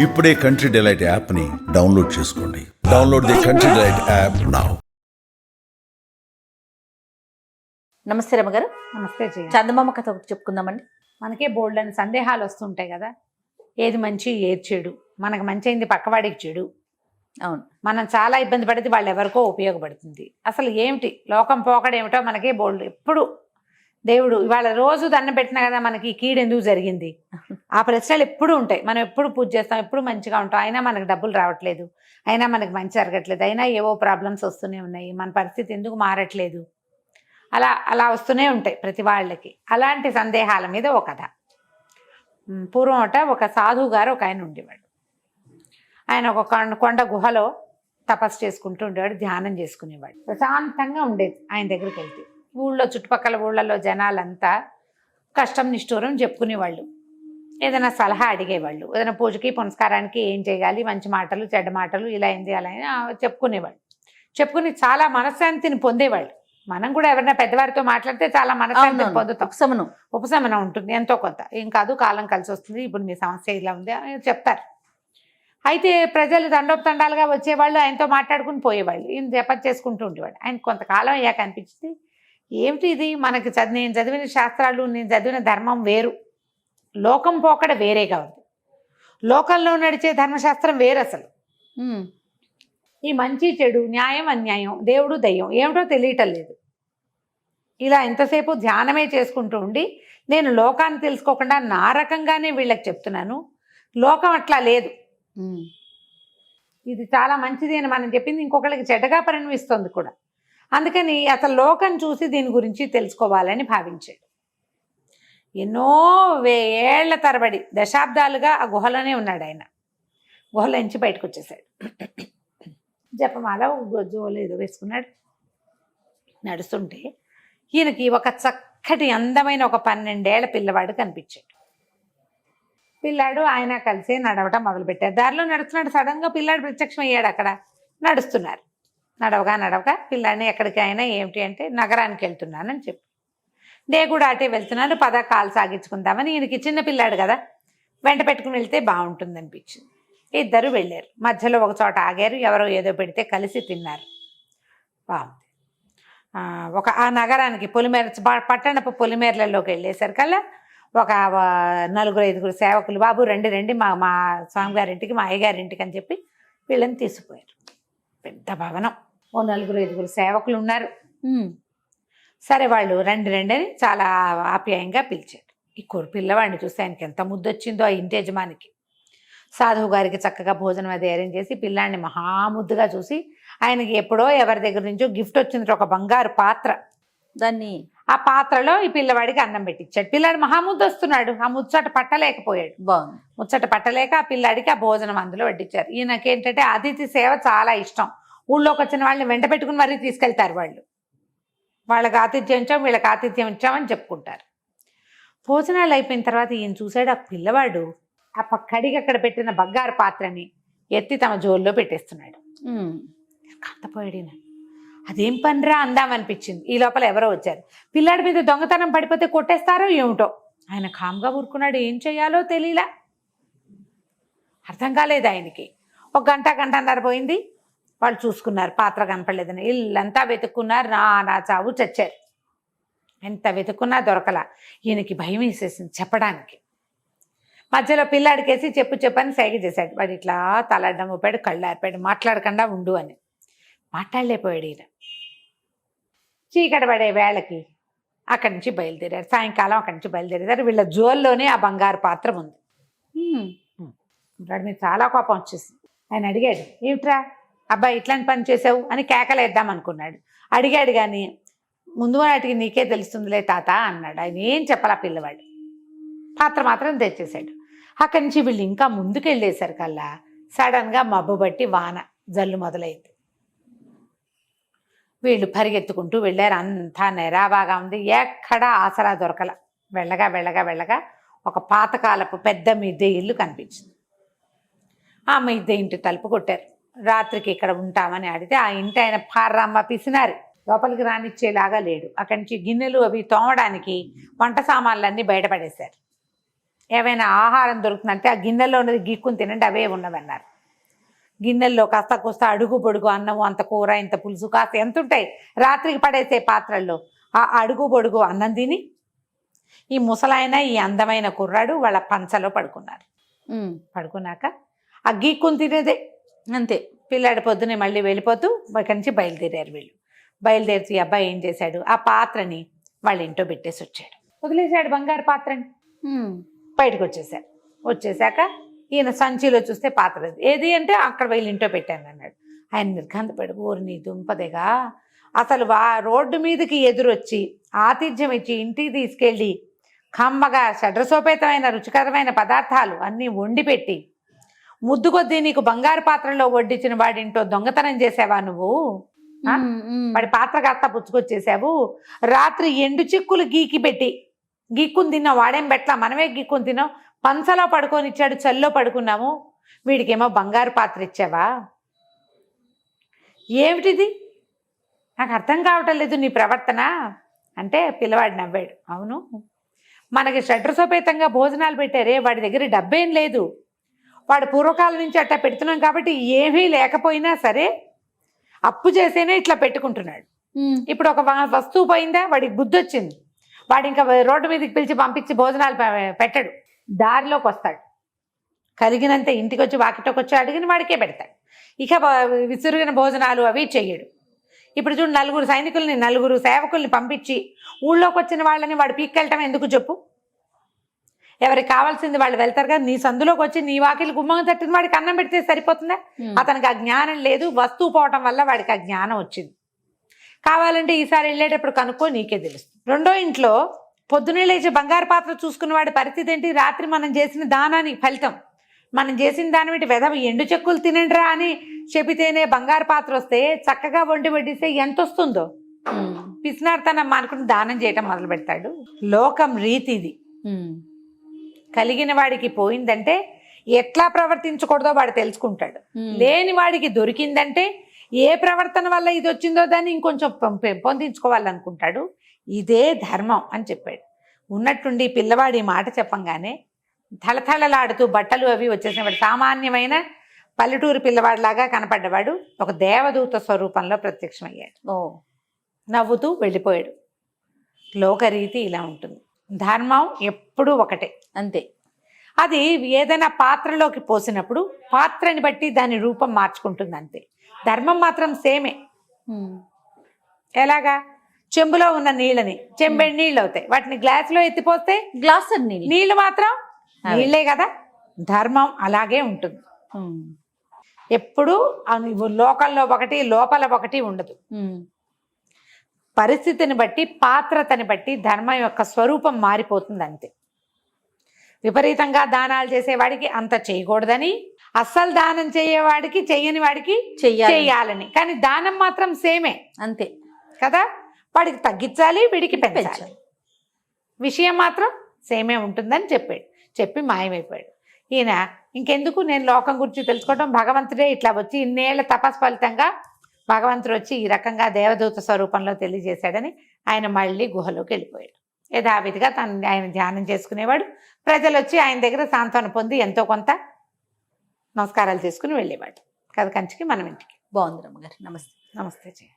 ఇప్పుడే country delight యాప్ని download చేసుకోండి. Download the country delight app now. నమస్తే రమగారు. నమస్తే జయ. చందమామ కథ ఒకటి చెప్పుకుందామండి. మనకే బోల్డ్ అని సందేహాలు వస్తుంటాయి కదా, ఏది మంచి ఏది చెడు, మనకు మంచి అయింది పక్కవాడికి చెడు, అవును, మనం చాలా ఇబ్బంది పడితే వాళ్ళు ఎవరికో ఉపయోగపడుతుంది. అసలు ఏమిటి లోకం పోకడేమిటో మనకే బోల్డ్. ఎప్పుడు దేవుడు ఇవాళ రోజు దండం పెట్టినా కదా మనకి కీడు ఎందుకు జరిగింది, ఆ ప్రశ్నలు ఎప్పుడు ఉంటాయి. మనం ఎప్పుడు పూజ చేస్తాం, ఎప్పుడు మంచిగా ఉంటాం, అయినా మనకు డబ్బులు రావట్లేదు, అయినా మనకు మంచి జరగట్లేదు, అయినా ఏవో ప్రాబ్లమ్స్ వస్తూనే ఉన్నాయి, మన పరిస్థితి ఎందుకు మారట్లేదు, అలా అలా వస్తూనే ఉంటాయి ప్రతి వాళ్ళకి. అలాంటి సందేహాల మీద ఒక కథ. పూర్వం ఒక సాధువు గారు ఒక ఆయన ఉండేవాడు. ఆయన ఒక కొండ గుహలో తపస్సు చేసుకుంటూ ఉండేవాడు, ధ్యానం చేసుకునేవాడు. ప్రశాంతంగా ఉండేది ఆయన దగ్గరికి వెళ్తే. ఊళ్ళో చుట్టుపక్కల ఊళ్ళల్లో జనాలంతా కష్టం నిష్ఠూరం చెప్పుకునేవాళ్ళు, ఏదైనా సలహా అడిగేవాళ్ళు, ఏదైనా పూజకి పునస్కారానికి ఏం చేయాలి, మంచి మాటలు చెడ్డ మాటలు ఇలా అయింది అలా చెప్పుకునేవాళ్ళు. చెప్పుకుని చాలా మనశ్శాంతిని పొందేవాళ్ళు. మనం కూడా ఎవరైనా పెద్దవారితో మాట్లాడితే చాలా మనశ్శాంతిని పొందుతాం, ఉపశమనం ఉంటుంది ఎంతో కొంత. ఏం కాదు, కాలం కలిసి వస్తుంది, ఇప్పుడు మీ సమస్య ఇలా ఉంది అని చెప్తారు. అయితే ప్రజలు తండోపతండాలుగా వచ్చేవాళ్ళు, ఆయనతో మాట్లాడుకుని పోయేవాళ్ళు, ఈయన జపం చేసుకుంటూ ఉండేవాడు. ఆయన కొంతకాలం అయ్యాక అనిపించింది, ఏమిటి ఇది, మనకి నేను చదివిన శాస్త్రాలు, నేను చదివిన ధర్మం వేరు, లోకం పోకడ వేరేగా ఉంది, లోకంలో నడిచే ధర్మశాస్త్రం వేరు. అసలు ఈ మంచి చెడు, న్యాయం అన్యాయం, దేవుడు దయ్యం ఏమిటో తెలియటం లేదు. ఇలా ఎంతసేపు ధ్యానమే చేసుకుంటూ ఉండి నేను లోకాన్ని తెలుసుకోకుండా నా రకంగానే వీళ్ళకి చెప్తున్నాను, లోకం అట్లా లేదు, ఇది చాలా మంచిది అని మనం చెప్పింది ఇంకొకళ్ళకి చెడ్డగా పరిణమిస్తుంది కూడా. అందుకని అసలు లోకం చూసి దీని గురించి తెలుసుకోవాలని భావించాడు. ఎన్నో ఏళ్ల తరబడి దశాబ్దాలుగా ఆ గుహలోనే ఉన్నాడు ఆయన. గుహలో నుంచి బయటకు వచ్చేసాడు. జపమాల జోలు ఏదో వేసుకున్నాడు. నడుస్తుంటే ఈయనకి ఒక చక్కటి అందమైన ఒక 12 ఏళ్ల పిల్లవాడు కనిపించాడు. పిల్లాడు ఆయన కలిసి నడవటం మొదలుపెట్టారు. దారిలో నడుస్తున్నాడు, సడన్గా పిల్లాడు ప్రత్యక్షం అయ్యాడు. అక్కడ నడుస్తున్నారు. నడవగా పిల్లాడిని ఎక్కడికి అయినా ఏమిటి అంటే నగరానికి వెళ్తున్నానని చెప్పి, నేను కూడా అటే వెళ్తున్నాను, పద కాలు సాగించుకుందామని. ఈయనకి చిన్న పిల్లాడు కదా, వెంట పెట్టుకుని వెళ్తే బాగుంటుంది అనిపించింది. ఇద్దరు వెళ్ళారు. మధ్యలో ఒక చోట ఆగారు, ఎవరో ఏదో పెడితే కలిసి తిన్నారు. బాగుంది. ఆ నగరానికి పట్టణపు పొలిమేరలలోకి వెళ్ళేసరికల్లా ఒక 4-5 సేవకులు, బాబు రండి మా స్వామిగారింటికి, మా అయ్యగారింటికి అని చెప్పి వీళ్ళని తీసుకుపోయారు. పెద్ద భవనం, 4-5 సేవకులు ఉన్నారు. సరే వాళ్ళు రండి అని చాలా ఆప్యాయంగా పిలిచారు. ఈ పిల్లవాడిని చూస్తే ఆయనకి ఎంత ముద్దొచ్చిందో ఆ ఇంటి యజమానికి. సాధువు గారికి చక్కగా భోజనం అది అరేంజ్ చేసి పిల్లాడిని మహాముద్దుగా చూసి, ఆయనకి ఎప్పుడో ఎవరి దగ్గర నుంచో గిఫ్ట్ వచ్చింది, ఒక బంగారు పాత్ర. ఆ పాత్రలో ఈ పిల్లవాడికి అన్నం పెట్టించాడు. పిల్లాడు మహాముద్దు వస్తున్నాడు, ఆ ముచ్చట పట్టలేకపోయాడు. బాగుంది. ముచ్చట పట్టలేక ఆ పిల్లాడికి ఆ భోజనం అందులో వడ్డించారు. ఈయనకేంటంటే అతిథి సేవ చాలా ఇష్టం. ఊళ్ళోకి వచ్చిన వాళ్ళని వెంట పెట్టుకుని మరీ తీసుకెళ్తారు. వాళ్ళకి ఆతిథ్యం ఇచ్చాం, వీళ్ళకి ఆతిథ్యం ఇచ్చామని చెప్పుకుంటారు. భోజనాలు అయిపోయిన తర్వాత ఈయన చూశాడు, ఆ పిల్లవాడు ఆ కడిగి అక్కడ పెట్టిన బంగారు పాత్రని ఎత్తి తమ జోల్లో పెట్టేస్తున్నాడు. కాంతపోయాడు ఈయన. అదేం పనిరా అందామనిపించింది. ఈ లోపల ఎవరో వచ్చారు. పిల్లాడి మీద దొంగతనం పడిపోతే కొట్టేస్తారో ఏమిటో. ఆయన కామ్గా ఊరుకున్నాడు. ఏం చెయ్యాలో తెలియలా, అర్థం కాలేదు ఆయనకి. ఒక గంటన్నర పోయింది. వాళ్ళు చూసుకున్నారు, పాత్ర కనపడలేదని. ఇల్లంతా వెతుక్కున్నారు, నా చావు చచ్చారు. ఎంత వెతుక్కున్నా దొరకలా. ఈయనకి భయం వేసేసింది చెప్పడానికి. మధ్యలో పిల్లాడికేసి చెప్పని సైగ చేశాడు. వాడు ఇట్లా తలడ్డం ఊపాడు, కళ్ళు ఆరిపాడు, మాట్లాడకుండా ఉండు అని. మాట్లాడలేకపోయాడు ఈయన. చీకటి పడే వేళకి అక్కడి నుంచి బయలుదేరారు. సాయంకాలం అక్కడి నుంచి బయలుదేరారు. వీళ్ళ జోల్లోనే ఆ బంగారు పాత్ర ఉంది. వాడి మీద చాలా కోపం వచ్చేసింది. ఆయన అడిగాడు, ఏమిట్రా అబ్బాయి ఇట్లాంటి పని చేసావు అని కేకలేద్దాం అనుకున్నాడు. అడిగాడు కానీ, ముందు వాటికి నీకే తెలుస్తుందిలే తాత అన్నాడు. ఆయన ఏం చెప్పాలా పిల్లవాడు. పాత్ర మాత్రం తెచ్చేశాడు. అక్కడి నుంచి వీళ్ళు ఇంకా ముందుకు వెళ్ళేసరికల్లా సడన్గా మబ్బు బట్టి వాన జల్లు మొదలైంది. వీళ్ళు పరిగెత్తుకుంటూ వెళ్ళారు. అంతా నెరాబాగా ఉంది, ఎక్కడా ఆసరా దొరకల. వెళ్ళగా ఒక పాతకాలపు పెద్ద మిద్దె ఇల్లు కనిపించింది. ఆ మిద్దె ఇంటి తలుపు కొట్టారు. రాత్రికి ఇక్కడ ఉంటామని అడిగితే ఆ ఇంటి ఆయన పార్రమ్మ పిసినారు, లోపలికి రానిచ్చేలాగా లేడు. అక్కడి నుంచి గిన్నెలు అవి తోమడానికి వంట సామాన్లన్నీ బయటపడేశారు. ఏమైనా ఆహారం దొరుకుతుందంటే ఆ గిన్నెల్లో ఉన్నది గీక్కుని తినండి, అవే ఉన్నవన్నారు. గిన్నెల్లో కాస్త కోస్త అడుగు పొడుగు అన్నము, అంత కూర, ఇంత పులుసు, కాస్త ఎంత ఉంటాయి రాత్రికి పడేసే పాత్రల్లో, ఆ అడుగు పొడుగు అన్నం తిని ఈ ముసలాయన, ఈ అందమైన కుర్రాడు వాళ్ళ పంచలో పడుకున్నారు. పడుకున్నాక ఆ గీక్కుని తినేదే అంతే. పిల్లాడి పొద్దునే మళ్ళీ వెళ్ళిపోతూ ఇక్కడి నుంచి బయలుదేరారు వీళ్ళు. బయలుదేరుతూ ఈ అబ్బాయి ఏం చేశాడు, ఆ పాత్రని వాళ్ళ ఇంట్లో పెట్టేసి వచ్చాడు. వదిలేశాడు బంగారు పాత్రని. బయటకు వచ్చేసాడు. వచ్చేసాక ఈయన సంచిలో చూస్తే పాత్ర ఏది అంటే అక్కడ వీళ్ళ ఇంట్లో పెట్టాను అన్నాడు. ఆయన నిర్ఘాంతపడి, ఊరిని దుంపదేగా, అసలు రోడ్డు మీదకి ఎదురొచ్చి ఆతిథ్యం ఇచ్చి ఇంటికి తీసుకెళ్ళి కమ్మగా షడ్రసోపేతమైన రుచికరమైన పదార్థాలు అన్నీ వండి పెట్టి ముద్దు కొద్దీ నీకు బంగారు పాత్రలో వడ్డించిన వాడింటో దొంగతనం చేసావా నువ్వు? వాడి పాత్ర కాస్త పుచ్చుకొచ్చేసావు. రాత్రి ఎండు చిక్కులు గీకి పెట్టి గీక్కుని తిన్నావు. వాడేం పెట్లా, మనమే గీక్కుని తిన్నాం. పంచలో పడుకొని ఇచ్చాడు, చల్లో పడుకున్నాము. వీడికేమో బంగారు పాత్ర ఇచ్చావా? ఏమిటిది, నాకు అర్థం కావటం లేదు నీ ప్రవర్తన అంటే పిల్లవాడు నవ్వాడు. అవును, మనకి షడ్రసోపేతంగా భోజనాలు పెట్టారే, వాడి దగ్గర డబ్బేం లేదు. వాడు పూర్వకాలం నుంచి అట్లా పెడుతున్నాం కాబట్టి ఏమీ లేకపోయినా సరే అప్పు చేసేనే ఇట్లా పెట్టుకుంటున్నాడు. ఇప్పుడు ఒక వస్తువు పోయిందా, వాడికి బుద్ధి వచ్చింది. వాడు ఇంకా రోడ్డు మీదకి పిలిచి పంపించి భోజనాలు పెట్టాడు. దారిలోకి వస్తాడు, కలిగినంత ఇంటికి వచ్చి వాకిటోకి వచ్చి అడిగిన వాడికే పెడతాడు. ఇక విసురుగిన భోజనాలు అవి చెయ్యడు. ఇప్పుడు చూడు, 4 సైనికుల్ని 4 సేవకుల్ని పంపించి ఊళ్ళోకి వచ్చిన వాళ్ళని వాడు పీక్కెళ్ళటం ఎందుకు చెప్పు? ఎవరికి కావాల్సింది వాళ్ళు వెళ్తారు కదా. నీ సందులోకి వచ్చి నీ వాకిలి గుమ్మం తట్టిన వాడికి అన్నం పెడితే సరిపోతుందా? అతనికి ఆ జ్ఞానం లేదు. వస్తువు పోవటం వల్ల వాడికి ఆ జ్ఞానం వచ్చింది. కావాలంటే ఈసారి వెళ్ళేటప్పుడు కనుక్కో, నీకే తెలుస్తుంది. రెండో ఇంట్లో పొద్దునే లేచి బంగారు పాత్ర చూసుకున్న వాడి పరిస్థితి ఏంటి? రాత్రి మనం చేసిన దానానికి ఫలితం, మనం చేసిన దాని ఏంటి, వెధవ ఎండు చెక్కులు తినండిరా అని చెబితేనే బంగారు పాత్ర వస్తే చక్కగా వండి వడ్డిస్తే ఎంత వస్తుందో. పిసినార్తనం అనుకుని దానం చేయటం మొదలు పెడతాడు. లోకం రీతి ఇది. కలిగిన వాడికి పోయిందంటే ఎట్లా ప్రవర్తించకూడదో వాడు తెలుసుకుంటాడు. లేని వాడికి దొరికిందంటే ఏ ప్రవర్తన వల్ల ఇది వచ్చిందో దాన్ని ఇంకొంచెం పెంపొందించుకోవాలనుకుంటాడు. ఇదే ధర్మం అని చెప్పాడు. ఉన్నట్టుండి పిల్లవాడి మాట చెప్పంగానే తలతళలాడుతూ బట్టలు అవి వచ్చేసినవాడు. సామాన్యమైన పల్లెటూరు పిల్లవాడిలాగా కనపడ్డవాడు ఒక దేవదూత స్వరూపంలో ప్రత్యక్షమయ్యాడు. నవ్వుతూ వెళ్ళిపోయాడు. లోకరీతి ఇలా ఉంటుంది. ధర్మం ఎప్పుడూ ఒకటే, అంతే. అది ఏదైనా పాత్రలోకి పోసినప్పుడు పాత్రని బట్టి దాని రూపం మార్చుకుంటుంది, అంతే. ధర్మం మాత్రం సేమే. ఎలాగా? చెంబులో ఉన్న నీళ్ళని చెంబెడి నీళ్ళు అవుతాయి, వాటిని గ్లాసులో ఎత్తిపోస్తే గ్లాస్ నీళ్ళు మాత్రం నీళ్ళే కదా. ధర్మం అలాగే ఉంటుంది. ఎప్పుడు లోకల్లో ఒకటి లోపల ఒకటి ఉండదు. పరిస్థితిని బట్టి పాత్రతని బట్టి ధర్మం యొక్క స్వరూపం మారిపోతుంది, అంతే. విపరీతంగా దానాలు చేసేవాడికి అంత చేయకూడదని, అస్సలు దానం చేయవాడికి చెయ్యని వాడికి చెయ్యాలని. కానీ దానం మాత్రం సేమే, అంతే కదా. వాడికి తగ్గించాలి, వీడికి పెంచాలి. విషయం మాత్రం సేమే ఉంటుందని చెప్పి మాయమైపోయాడు. ఈయన ఇంకెందుకు నేను లోకం గురించి తెలుసుకోవడం, భగవంతుడే ఇట్లా వచ్చి ఇన్నేళ్ల తపస్సు ఫలితంగా భగవంతుడు వచ్చి ఈ రకంగా దేవదూత స్వరూపంలో తెలియజేశాడని ఆయన మళ్ళీ గుహలోకి వెళ్ళిపోయాడు. యథావిధిగా ఆయన ధ్యానం చేసుకునేవాడు. ప్రజలు వచ్చి ఆయన దగ్గర సాంత్వన పొంది ఎంతో కొంత నమస్కారాలు చేసుకుని వెళ్ళేవాడు. కథ కంచికి మనం ఇంటికి. బాగుంది రమ్మగారు. నమస్తే. నమస్తే.